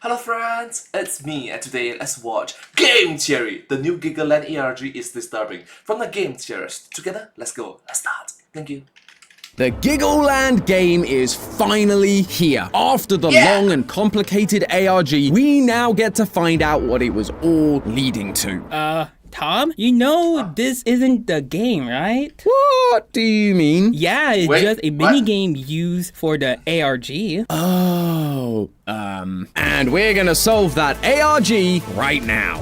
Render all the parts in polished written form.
Hello friends, it's me, and today let's watch Game Theory. The new Giggleland ARG is disturbing. From the game theorists, together, let's go. Let's start. Thank you. The Giggleland game is finally here. After the long and complicated ARG, we now get to find out what it was all leading to. Tom, you know this isn't the game, right? What do you mean? Yeah, it's just a mini game used for the ARG. Oh, and we're gonna solve that ARG right now.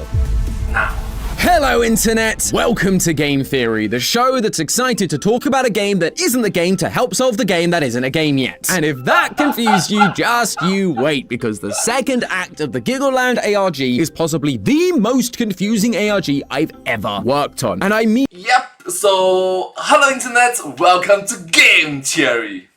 Hello, Internet! Welcome to Game Theory, the show that's excited to talk about a game that isn't the game to help solve the game that isn't a game yet. And if that confused you, just you wait, because the second act of the Giggleland ARG is possibly the most confusing ARG I've ever worked on. And I mean... Yep, so hello Internet, welcome to Game Theory.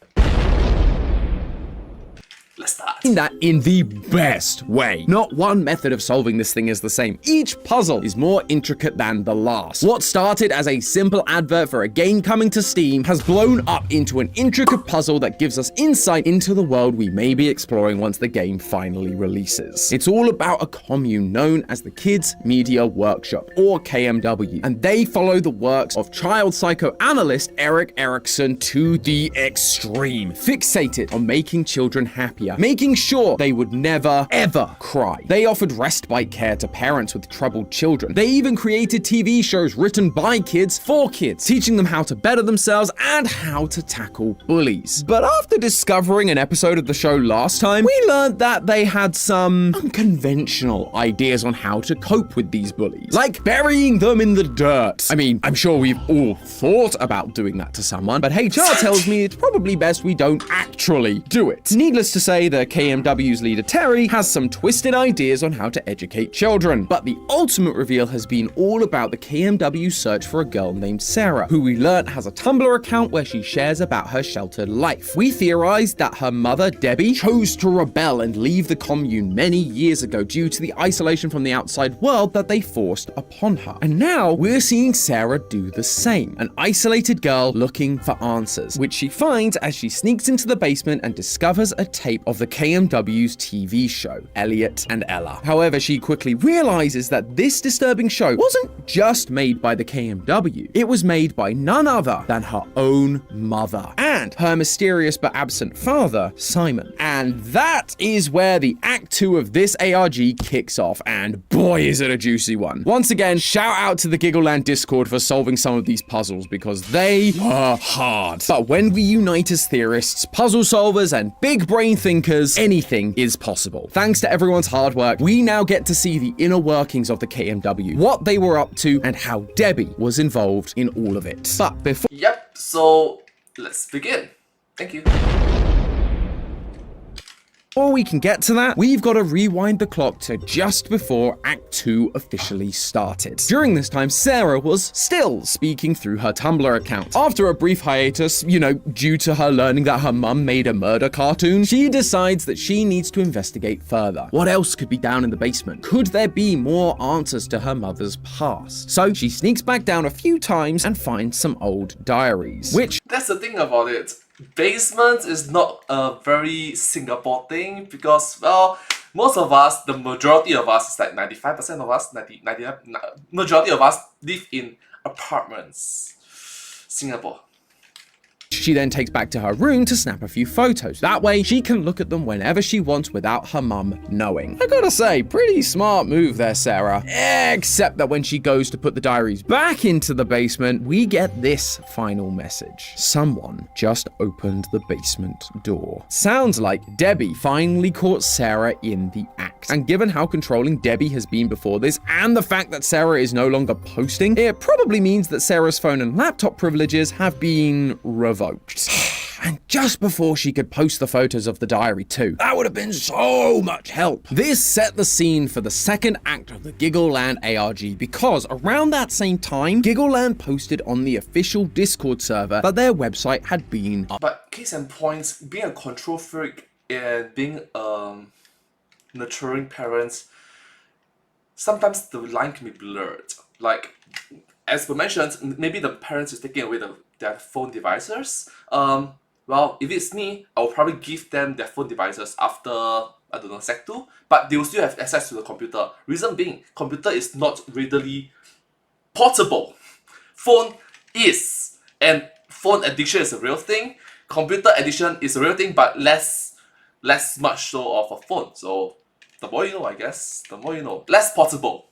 Let's start. That in the best way. Not one method of solving this thing is the same. Each puzzle is more intricate than the last. What started as a simple advert for a game coming to Steam has blown up into an intricate puzzle that gives us insight into the world we may be exploring once the game finally releases. It's all about a commune known as the Kids Media Workshop, or KMW, and they follow the works of child psychoanalyst Erik Erikson to the extreme, fixated on making children happier, making sure they would never, ever cry. They offered respite care to parents with troubled children. They even created TV shows written by kids for kids, teaching them how to better themselves and how to tackle bullies. But after discovering an episode of the show last time, we learned that they had some unconventional ideas on how to cope with these bullies, like burying them in the dirt. I mean, I'm sure we've all thought about doing that to someone, but HR tells me it's probably best we don't actually do it. Needless to say, the KMW's leader Terry has some twisted ideas on how to educate children, but the ultimate reveal has been all about the KMW's search for a girl named Sarah, who we learnt has a Tumblr account where she shares about her sheltered life. We theorized that her mother, Debbie, chose to rebel and leave the commune many years ago due to the isolation from the outside world that they forced upon her. And now we're seeing Sarah do the same, an isolated girl looking for answers, which she finds as she sneaks into the basement and discovers a tape of the KMW's TV show, Elliot and Ella. However, she quickly realizes that this disturbing show wasn't just made by the KMW. It was made by none other than her own mother and her mysterious but absent father, Simon. And that is where the Act 2 of this ARG kicks off, and boy is it a juicy one. Once again, shout out to the Giggleland Discord for solving some of these puzzles because they were hard. But when we unite as theorists, puzzle solvers, and big brain thinkers, anything is possible. Thanks to everyone's hard work, we now get to see the inner workings of the KMW, what they were up to, and how Debbie was involved in all of it. But before... Yep, so let's begin. Thank you. Before we can get to that, we've got to rewind the clock to just before Act 2 officially started. During this time, Sarah was still speaking through her Tumblr account. After a brief hiatus, due to her learning that her mum made a murder cartoon, she decides that she needs to investigate further. What else could be down in the basement? Could there be more answers to her mother's past? So she sneaks back down a few times and finds some old diaries, which... That's the thing about it. Basement is not a very Singapore thing because, well, most of us, the majority of us, is like 95% of us, majority of us live in apartments. Singapore. She then takes back to her room to snap a few photos. That way, she can look at them whenever she wants without her mum knowing. I gotta say, pretty smart move there, Sarah. Except that when she goes to put the diaries back into the basement, we get this final message. Someone just opened the basement door. Sounds like Debbie finally caught Sarah in the act. And given how controlling Debbie has been before this, and the fact that Sarah is no longer posting, it probably means that Sarah's phone and laptop privileges have been revoked. And just before she could post the photos of the diary too. That would have been so much help. This set the scene for the second act of the Giggleland ARG because around that same time, Giggleland posted on the official Discord server that their website had been up. But case in point, being a control freak and being nurturing parents, sometimes the line can be blurred. Like, as we mentioned, maybe the parents is taking away their phone devices. Well, if it's me, I'll probably give them their phone devices after I don't know, Sec 2, but they will still have access to the computer. Reason being, computer is not readily portable. Phone is. And phone addiction is a real thing. Computer addiction is a real thing, but less much so of a phone. So the more you know, I guess. The more you know. Less portable.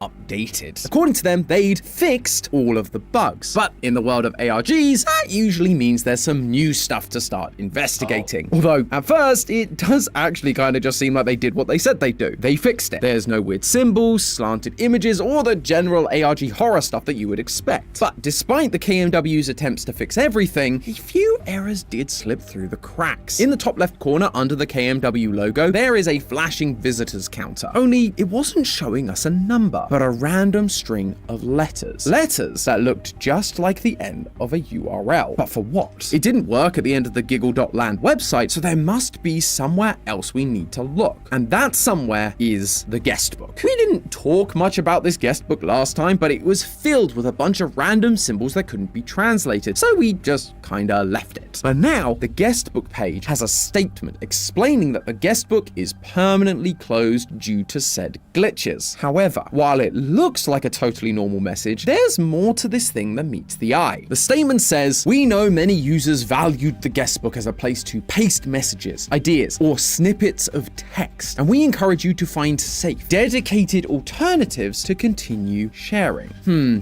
Updated. According to them, they'd fixed all of the bugs. But in the world of ARGs, that usually means there's some new stuff to start investigating. Although, at first, it does actually kind of just seem like they did what they said they'd do. They fixed it. There's no weird symbols, slanted images, or the general ARG horror stuff that you would expect. But despite the KMW's attempts to fix everything, a few errors did slip through the cracks. In the top left corner under the KMW logo, there is a flashing visitors counter. Only it wasn't showing us a number, but a random string of letters. Letters that looked just like the end of a URL. But for what? It didn't work at the end of the Giggle.land website, so there must be somewhere else we need to look. And that somewhere is the guestbook. We didn't talk much about this guestbook last time, but it was filled with a bunch of random symbols that couldn't be translated, so we just kinda left it. But now, the guestbook page has a statement explaining that the guestbook is permanently closed due to said glitches. However, while it looks like a totally normal message, there's more to this thing than meets the eye. The statement says, "We know many users valued the guestbook as a place to paste messages, ideas, or snippets of text, and we encourage you to find safe, dedicated alternatives to continue sharing."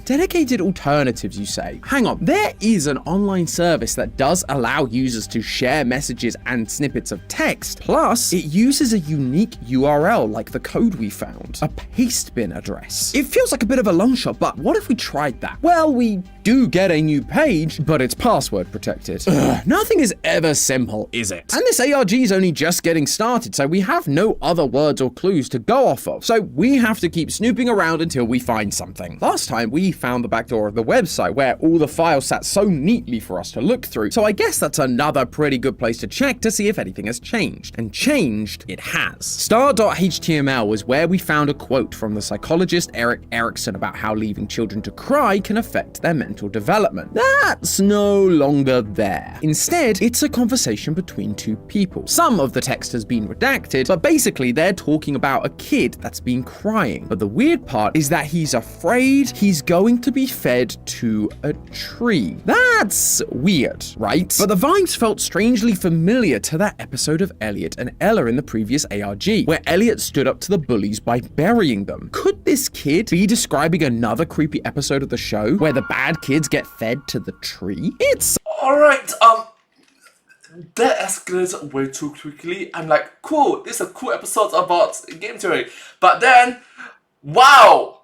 Dedicated alternatives, you say? Hang on, there is an online service that does allow users to share messages and snippets of text, plus it uses a unique URL like the code we found, a pastebin address. It feels like a bit of a long shot, but what if we tried that? Well, we do get a new page, but it's password protected. Nothing is ever simple, is it? And this ARG is only just getting started, so we have no other words or clues to go off of. So we have to keep snooping around until we find something. Last time, we found the backdoor of the website where all the files sat so neatly for us to look through. So I guess that's another pretty good place to check to see if anything has changed. And changed it has. Star.html was where we found a quote from the psychologist Erik Erikson about how leaving children to cry can affect their mental development. That's no longer there. Instead, it's a conversation between two people. Some of the text has been redacted, but basically they're talking about a kid that's been crying. But the weird part is that he's afraid he's going to be fed to a tree. That's weird, right? But the vibes felt strangely familiar to that episode of Elliot and Ella in the previous ARG, where Elliot stood up to the bullies by burying them. Could this kid be describing another creepy episode of the show where the bad kids get fed to the tree? It's Alright, that escalated way too quickly. I'm like, cool, this is a cool episode about game theory. But then, wow!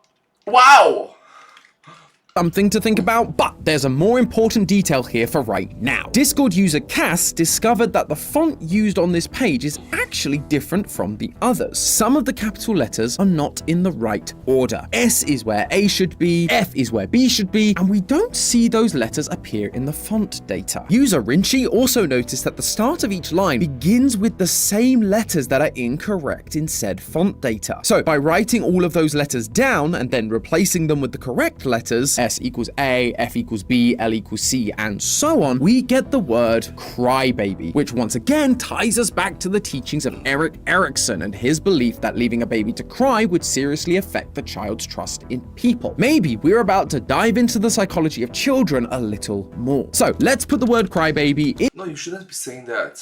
something to think about, but there's a more important detail here for right now. Discord user Cass discovered that the font used on this page is actually different from the others. Some of the capital letters are not in the right order. S is where A should be, F is where B should be, and we don't see those letters appear in the font data. User Rinchi also noticed that the start of each line begins with the same letters that are incorrect in said font data. So by writing all of those letters down and then replacing them with the correct letters, S equals A, F equals B, L equals C, and so on, we get the word crybaby, which once again ties us back to the teachings of Erik Erikson and his belief that leaving a baby to cry would seriously affect the child's trust in people. Maybe we're about to dive into the psychology of children a little more. So let's put the word crybaby in. No, you shouldn't be saying that.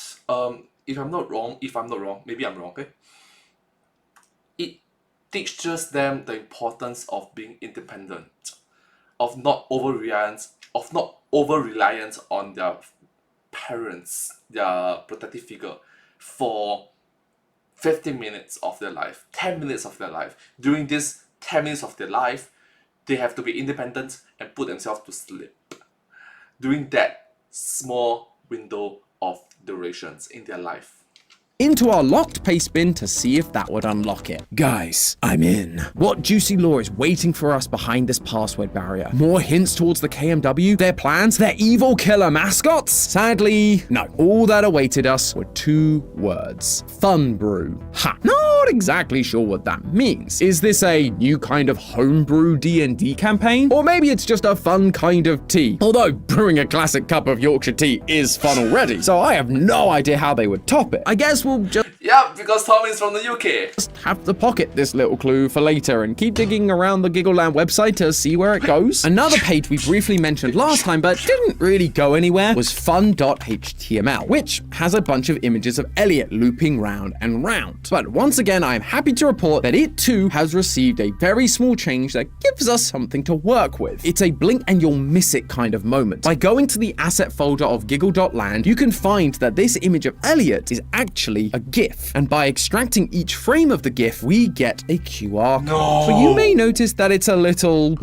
If I'm not wrong, maybe I'm wrong, okay? It teaches them the importance of being independent, of not over-reliance on their parents, their protective figure, for 15 minutes of their life, 10 minutes of their life. During this 10 minutes of their life, they have to be independent and put themselves to sleep. During that small window of durations in their life. Into our locked paste bin to see if that would unlock it. Guys, I'm in. What juicy lore is waiting for us behind this password barrier? More hints towards the KMW, their plans, their evil killer mascots? Sadly, no. All that awaited us were two words. Fun brew. Ha. No, not exactly sure what that means. Is this a new kind of homebrew D&D campaign? Or maybe it's just a fun kind of tea. Although brewing a classic cup of Yorkshire tea is fun already, so I have no idea how they would top it. I guess we'll just Yeah, because Tom is from the UK. have to pocket this little clue for later and keep digging around the Giggleland website to see where it goes. Another page we briefly mentioned last time but didn't really go anywhere was fun.html, which has a bunch of images of Elliot looping round and round. But once again, I'm happy to report that it too has received a very small change that gives us something to work with. It's a blink and you'll miss it kind of moment. By going to the asset folder of giggle.land, you can find that this image of Elliot is actually a GIF. And by extracting each frame of the GIF, we get a QR code. So you may notice that it's a little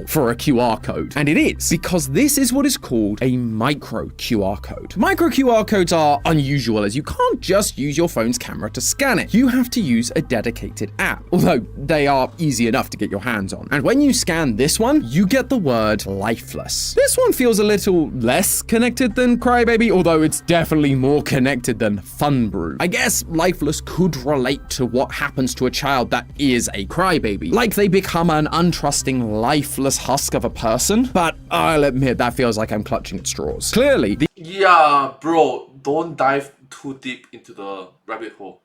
for a QR code. And it is, because this is what is called a micro QR code. Micro QR codes are unusual as you can't just use your phone's camera to scan it. You have to use a dedicated app, although they are easy enough to get your hands on. And when you scan this one, you get the word lifeless. This one feels a little less connected than Crybaby, although it's definitely more connected than Fun Brew. I guess lifeless could relate to what happens to a child that is a crybaby. Like they become an untrusting, lifeless husk of a person, but I'll admit that feels like I'm clutching at straws. Clearly, Yeah, bro, don't dive too deep into the rabbit hole.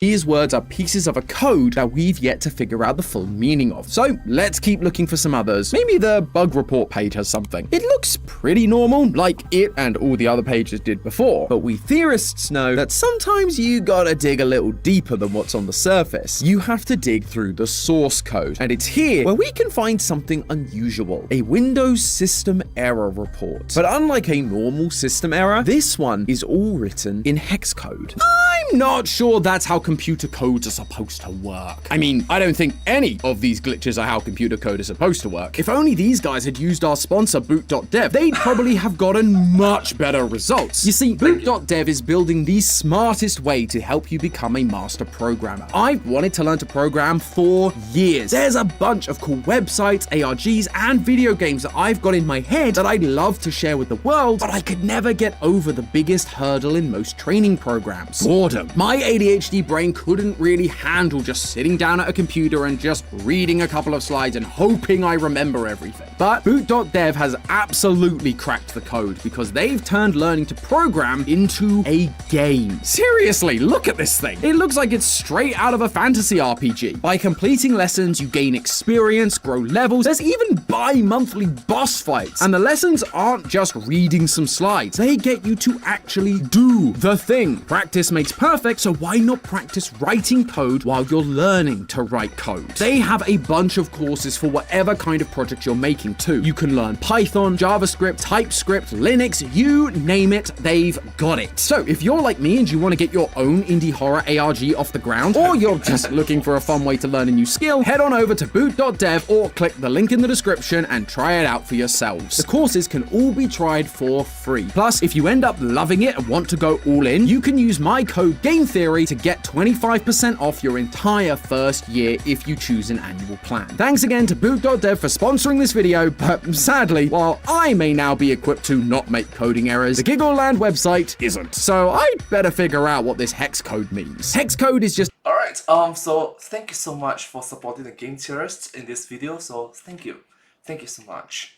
these words are pieces of a code that we've yet to figure out the full meaning of. So let's keep looking for some others. Maybe the bug report page has something. It looks pretty normal, like it and all the other pages did before. But we theorists know that sometimes you gotta dig a little deeper than what's on the surface. You have to dig through the source code. And it's here where we can find something unusual. A Windows system error report. But unlike a normal system error, this one is all written in hex code. I'm not sure that's how computer codes are supposed to work. I mean, I don't think any of these glitches are how computer code is supposed to work. If only these guys had used our sponsor, boot.dev, they'd probably have gotten much better results. You see, boot.dev is building the smartest way to help you become a master programmer. I've wanted to learn to program for years. There's a bunch of cool websites, ARGs, and video games that I've got in my head that I'd love to share with the world, but I could never get over the biggest hurdle in most training programs: boredom. My ADHD brain couldn't really handle just sitting down at a computer and just reading a couple of slides and hoping I remember everything. But boot.dev has absolutely cracked the code because they've turned learning to program into a game. Seriously, look at this thing. It looks like it's straight out of a fantasy RPG. By completing lessons, you gain experience, grow levels. There's even bi-monthly boss fights. And the lessons aren't just reading some slides. They get you to actually do the thing. Practice makes perfect, so why not practice writing code while you're learning to write code? They have a bunch of courses for whatever kind of project you're making too. You can learn Python, JavaScript, TypeScript, Linux, you name it, they've got it. So if you're like me and you want to get your own indie horror ARG off the ground, or you're just looking for a fun way to learn a new skill, head on over to boot.dev or click the link in the description and try it out for yourselves. The courses can all be tried for free. Plus, if you end up loving it and want to go all in, you can use my code Game Theory to get 25% off your entire first year if you choose an annual plan. Thanks again to boot.dev for sponsoring this video, but sadly, while I may now be equipped to not make coding errors, the Giggleland website isn't. So I'd better figure out what this hex code means. Hex code is just Alright, so thank you so much for supporting the game theorists in this video, so thank you. Thank you so much.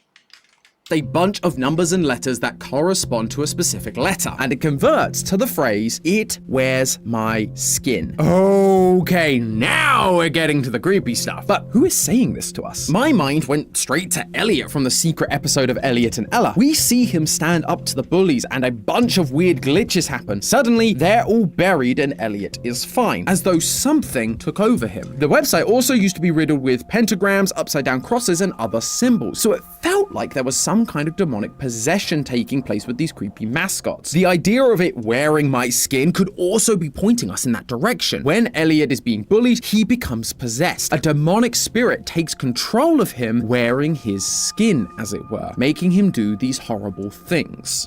a bunch of numbers and letters that correspond to a specific letter, and it converts to the phrase, "It wears my skin." Okay, now we're getting to the creepy stuff. But who is saying this to us? My mind went straight to Elliot from the secret episode of Elliot and Ella. We see him stand up to the bullies and a bunch of weird glitches happen. Suddenly, they're all buried and Elliot is fine, as though something took over him. The website also used to be riddled with pentagrams, upside down crosses, and other symbols, so it felt like there was some kind of demonic possession taking place with these creepy mascots. The idea of it wearing my skin could also be pointing us in that direction. When Elliot is being bullied, he becomes possessed. A demonic spirit takes control of him, wearing his skin, as it were, making him do these horrible things.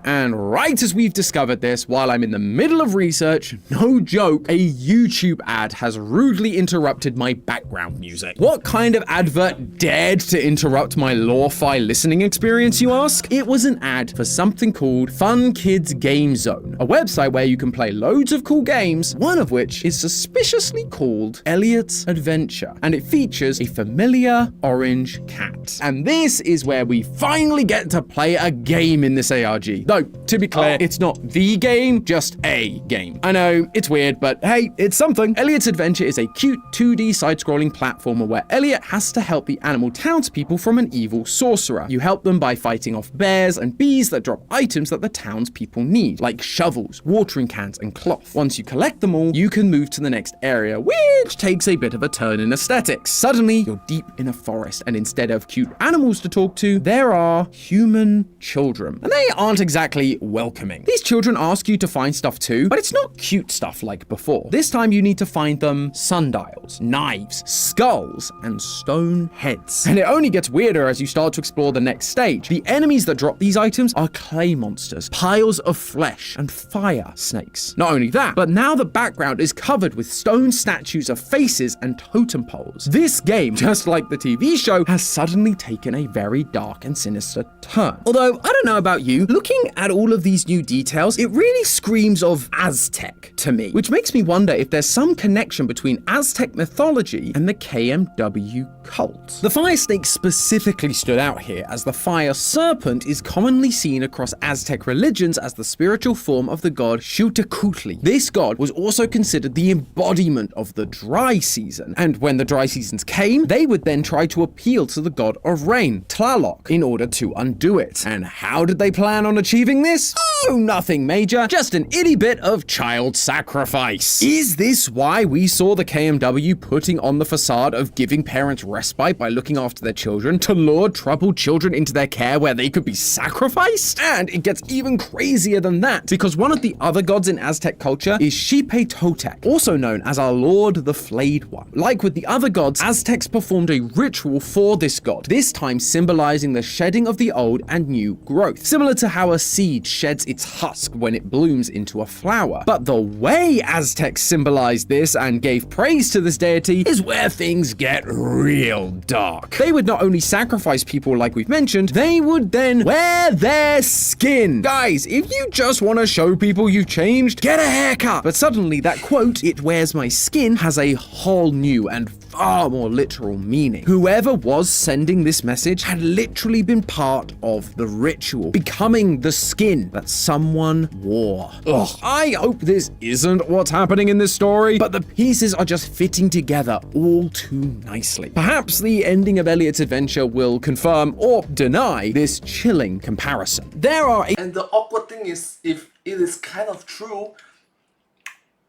And right as we've discovered this, while I'm in the middle of research, no joke, a YouTube ad has rudely interrupted my background music. What kind of advert dared to interrupt my lo-fi listening experience, you ask? It was an ad for something called Fun Kids Game Zone, a website where you can play loads of cool games, one of which is suspiciously called Elliot's Adventure, and it features a familiar orange cat. And this is where we finally get to play a game in this ARG. Though, to be clear, it's not the game, just a game. I know, it's weird, but hey, it's something. Elliot's Adventure is a cute 2D side-scrolling platformer where Elliot has to help the animal townspeople from an evil sorcerer. You help them by fighting off bears and bees that drop items that the townspeople need, like shovels, watering cans, and cloth. Once you collect them all, you can move to the next area, which takes a bit of a turn in aesthetics. Suddenly, you're deep in a forest, and instead of cute animals to talk to, there are human children. And they aren't exactly welcoming. These children ask you to find stuff too, but it's not cute stuff like before. This time you need to find them sundials, knives, skulls, and stone heads. And it only gets weirder as you start to explore the next stage. The enemies that drop these items are clay monsters, piles of flesh, and fire snakes. Not only that, but now the background is covered with stone statues of faces and totem poles. This game, just like the TV show, has suddenly taken a very dark and sinister turn. Although, I don't know about you, looking at all of these new details, it really screams of Aztec to me, which makes me wonder if there's some connection between Aztec mythology and the KMW cult. The fire snake specifically stood out here, as the fire serpent is commonly seen across Aztec religions as the spiritual form of the god Xiuhtecutli. This god was also considered the embodiment of the dry season, and when the dry seasons came, they would then try to appeal to the god of rain, Tlaloc, in order to undo it. And how did they plan on achieving this? Oh, nothing major, just an itty bit of child sacrifice. Is this why we saw the KMW putting on the facade of giving parents respite by looking after their children to lure troubled children into their care where they could be sacrificed? And it gets even crazier than that, because one of the other gods in Aztec culture is Xipe-Totec, also known as our Lord the Flayed One. Like with the other gods, Aztecs performed a ritual for this god, this time symbolizing the shedding of the old and new growth, similar to how a seed sheds its husk when it blooms into a flower. But the way Aztecs symbolized this and gave praise to this deity is where things get real dark. They would not only sacrifice people like we've mentioned, they would then wear their skin. Guys, if you just want to show people you've changed, get a haircut. But suddenly that quote, "it wears my skin," has a whole new and far more literal meaning. Whoever was sending this message had literally been part of the ritual, becoming the skin that someone wore. Ugh, I hope this isn't what's happening in this story, but the pieces are just fitting together all too nicely. Perhaps the ending of Elliot's Adventure will confirm or deny this chilling comparison. And the awkward thing is, if it is kind of true,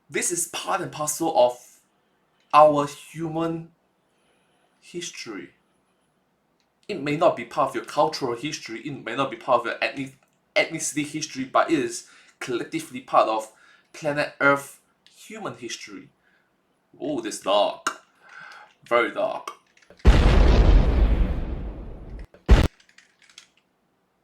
this is part and parcel of our human history. It may not be part of your cultural history, it may not be part of your ethnicity history, but it is collectively part of planet Earth human history. Oh, this dark. Very dark.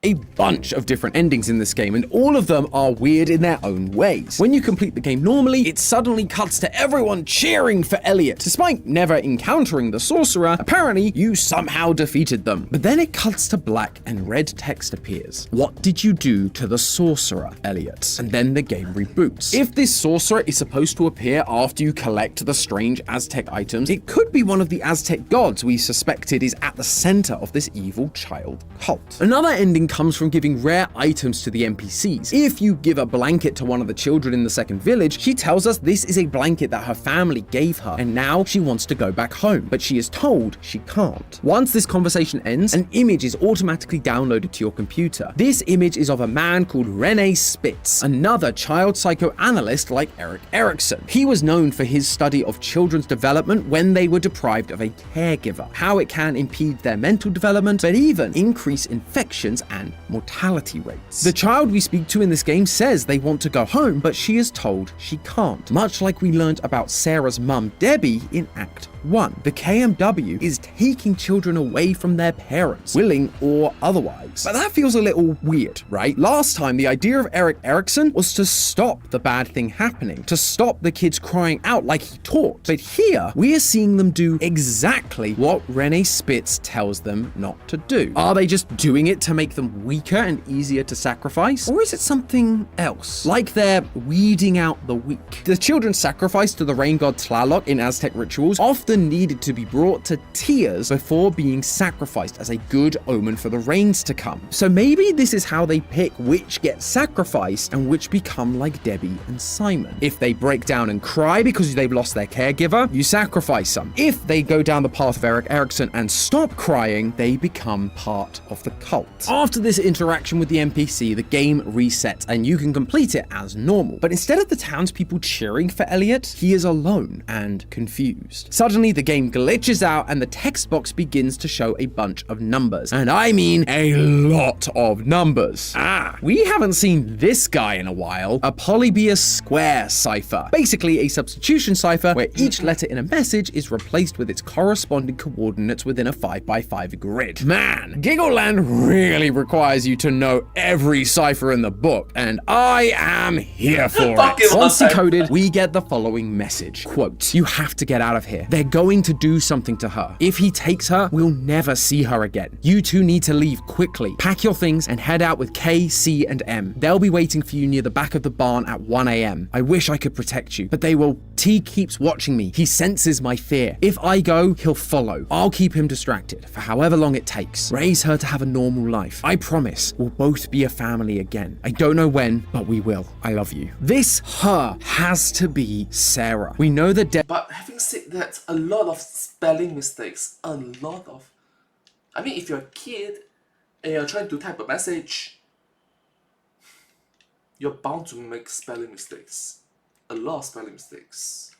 A bunch of different endings in this game, and all of them are weird in their own ways. When you complete the game normally, it suddenly cuts to everyone cheering for Elliot. Despite never encountering the sorcerer, apparently you somehow defeated them. But then it cuts to black and red text appears. What did you do to the sorcerer, Elliot? And then the game reboots. If this sorcerer is supposed to appear after you collect the strange Aztec items, it could be one of the Aztec gods we suspected is at the center of this evil child cult. Another ending comes from giving rare items to the NPCs. If you give a blanket to one of the children in the second village, she tells us this is a blanket that her family gave her, and now she wants to go back home, but she is told she can't. Once this conversation ends, an image is automatically downloaded to your computer. This image is of a man called Rene Spitz, another child psychoanalyst like Erik Erikson. He was known for his study of children's development when they were deprived of a caregiver, how it can impede their mental development, but even increase infections and mortality rates. The child we speak to in this game says they want to go home, but she is told she can't, much like we learned about Sarah's mum Debbie in Act 1. The KMW is taking children away from their parents, willing or otherwise. But that feels a little weird, right? Last time, the idea of Erik Erikson was to stop the bad thing happening, to stop the kids crying out like he taught. But here, we are seeing them do exactly what Rene Spitz tells them not to do. Are they just doing it to make them weaker and easier to sacrifice? Or is it something else? Like they're weeding out the weak. The children sacrificed to the rain god Tlaloc in Aztec rituals often needed to be brought to tears before being sacrificed as a good omen for the rains to come. So maybe this is how they pick which get sacrificed and which become like Debbie and Simon. If they break down and cry because they've lost their caregiver, you sacrifice them. If they go down the path of Erik Erikson and stop crying, they become part of the cult. After this interaction with the NPC, the game resets and you can complete it as normal. But instead of the townspeople cheering for Elliot, he is alone and confused. Suddenly, the game glitches out and the text box begins to show a bunch of numbers. And I mean a lot of numbers. We haven't seen this guy in a while. A Polybius square cipher. Basically a substitution cipher where each letter in a message is replaced with its corresponding coordinates within a 5x5 grid. Man, Giggleland really requires you to know every cipher in the book, and I am here for it. Once decoded, we get the following message. Quote, "You have to get out of here. They're going to do something to her. If he takes her, we'll never see her again. You two need to leave quickly. Pack your things and head out with K, C, and M. They'll be waiting for you near the back of the barn at 1 a.m. I wish I could protect you, but they will. T keeps watching me. He senses my fear. If I go, he'll follow. I'll keep him distracted for however long it takes. Raise her to have a normal life. I promise we'll both be a family again. I don't know when, but we will. I love you." This her has to be Sarah. We know that But having said that, a lot of spelling mistakes. I mean, if you're a kid and you're trying to type a message, you're bound to make spelling mistakes. A lot of spelling mistakes.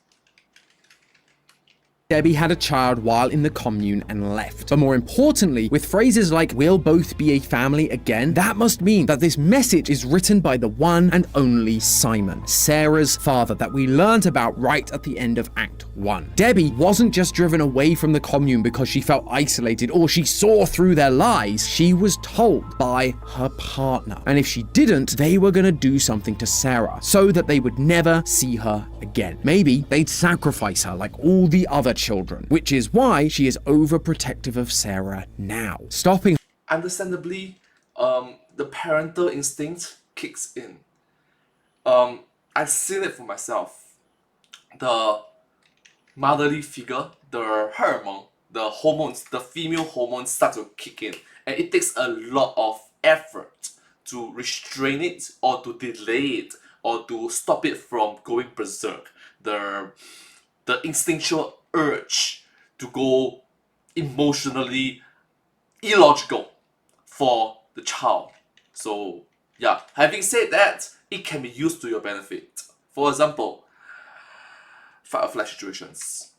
Debbie had a child while in the commune and left. But more importantly, with phrases like "we'll both be a family again," that must mean that this message is written by the one and only Simon, Sarah's father, that we learned about right at the end of Act 1. Debbie wasn't just driven away from the commune because she felt isolated or she saw through their lies. She was told by her partner. And if she didn't, they were gonna do something to Sarah so that they would never see her again. Maybe they'd sacrifice her like all the other children, which is why she is overprotective of Sarah now. Stopping Understandably, the parental instinct kicks in. I've seen it for myself. The motherly figure, the hormone, the hormones, the female hormones start to kick in, and it takes a lot of effort to restrain it or to delay it or to stop it from going berserk. The instinctual urge to go emotionally illogical for the child. So yeah, having said that, it can be used to your benefit. For example, fight or flight situations.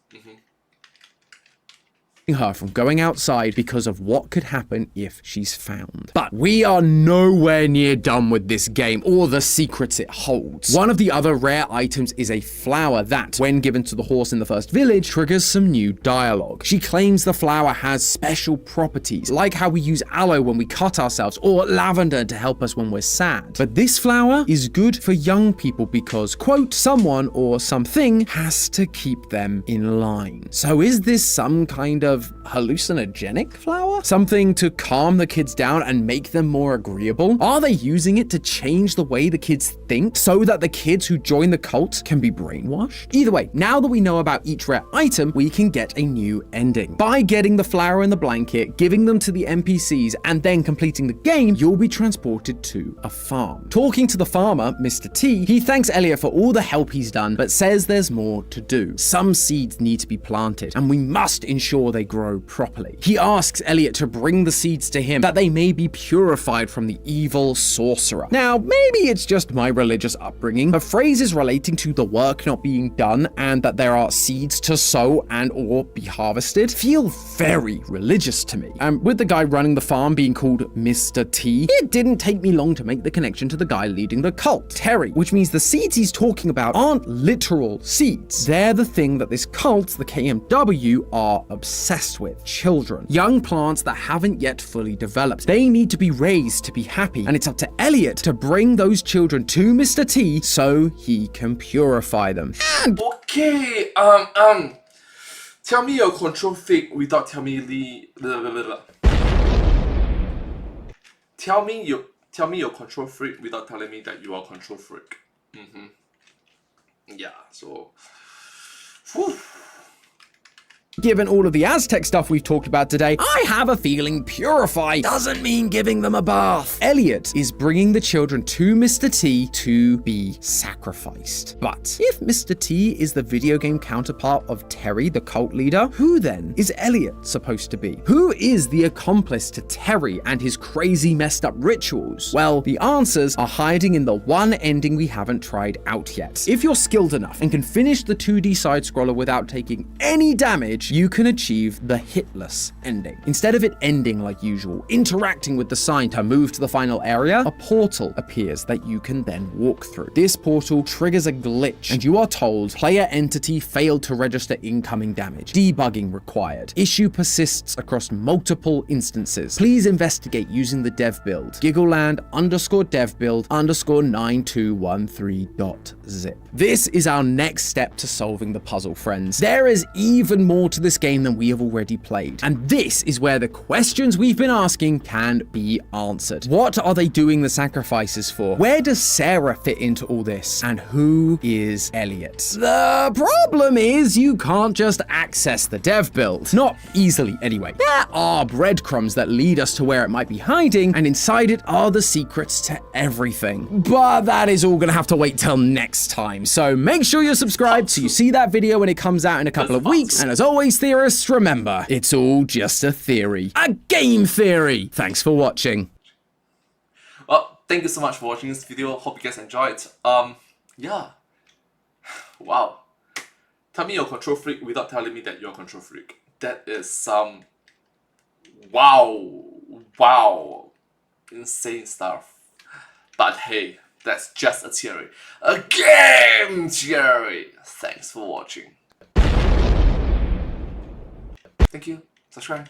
her from going outside because of what could happen if she's found. But we are nowhere near done with this game or the secrets it holds. One of the other rare items is a flower that, when given to the horse in the first village, triggers some new dialogue. She claims the flower has special properties, like how we use aloe when we cut ourselves, or lavender to help us when we're sad. But this flower is good for young people because, quote, someone or something has to keep them in line. So is this some kind of hallucinogenic flower? Something to calm the kids down and make them more agreeable? Are they using it to change the way the kids think so that the kids who join the cult can be brainwashed? Either way, now that we know about each rare item, we can get a new ending. By getting the flower and the blanket, giving them to the NPCs, and then completing the game, you'll be transported to a farm. Talking to the farmer, Mr. T, he thanks Elliot for all the help he's done, but says there's more to do. Some seeds need to be planted, and we must ensure they grow properly. He asks Elliot to bring the seeds to him that they may be purified from the evil sorcerer. Now, maybe it's just my religious upbringing, but phrases relating to the work not being done and that there are seeds to sow and or be harvested feel very religious to me. And with the guy running the farm being called Mr. T, it didn't take me long to make the connection to the guy leading the cult, Terry, which means the seeds he's talking about aren't literal seeds. They're the thing that this cult, the KMW, are obsessed with. Children. Young plants that haven't yet fully developed. They need to be raised to be happy, and it's up to Elliot to bring those children to Mr. T so he can purify them. And Okay, tell me your control freak without telling me Tell me your control freak without telling me that you are a control freak. Yeah, so whew. Given all of the Aztec stuff we've talked about today, I have a feeling purify doesn't mean giving them a bath. Elliot is bringing the children to Mr. T to be sacrificed. But if Mr. T is the video game counterpart of Terry, the cult leader, who then is Elliot supposed to be? Who is the accomplice to Terry and his crazy messed up rituals? Well, the answers are hiding in the one ending we haven't tried out yet. If you're skilled enough and can finish the 2D side-scroller without taking any damage, you can achieve the hitless ending. Instead of it ending like usual, interacting with the sign to move to the final area, a portal appears that you can then walk through. This portal triggers a glitch, and you are told player entity failed to register incoming damage. Debugging required. Issue persists across multiple instances. Please investigate using the dev build. Giggleland _dev build _9213.zip. This is our next step to solving the puzzle, friends. There is even more to this game than we have already played. And this is where the questions we've been asking can be answered. What are they doing the sacrifices for? Where does Sarah fit into all this? And who is Elliot? The problem is you can't just access the dev build. Not easily, anyway. There are breadcrumbs that lead us to where it might be hiding, and inside it are the secrets to everything. But that is all gonna have to wait till next time. So make sure you're subscribed so you see that video when it comes out in a couple of weeks. And as always, theorists, remember, it's all just a theory. A game theory! Thanks for watching. Well, thank you so much for watching this video. Hope you guys enjoyed. Yeah. Wow. Tell me you're a control freak without telling me that you're a control freak. That is some wow, insane stuff. But hey, that's just a theory. A game theory! Thanks for watching. Thank you. Subscribe.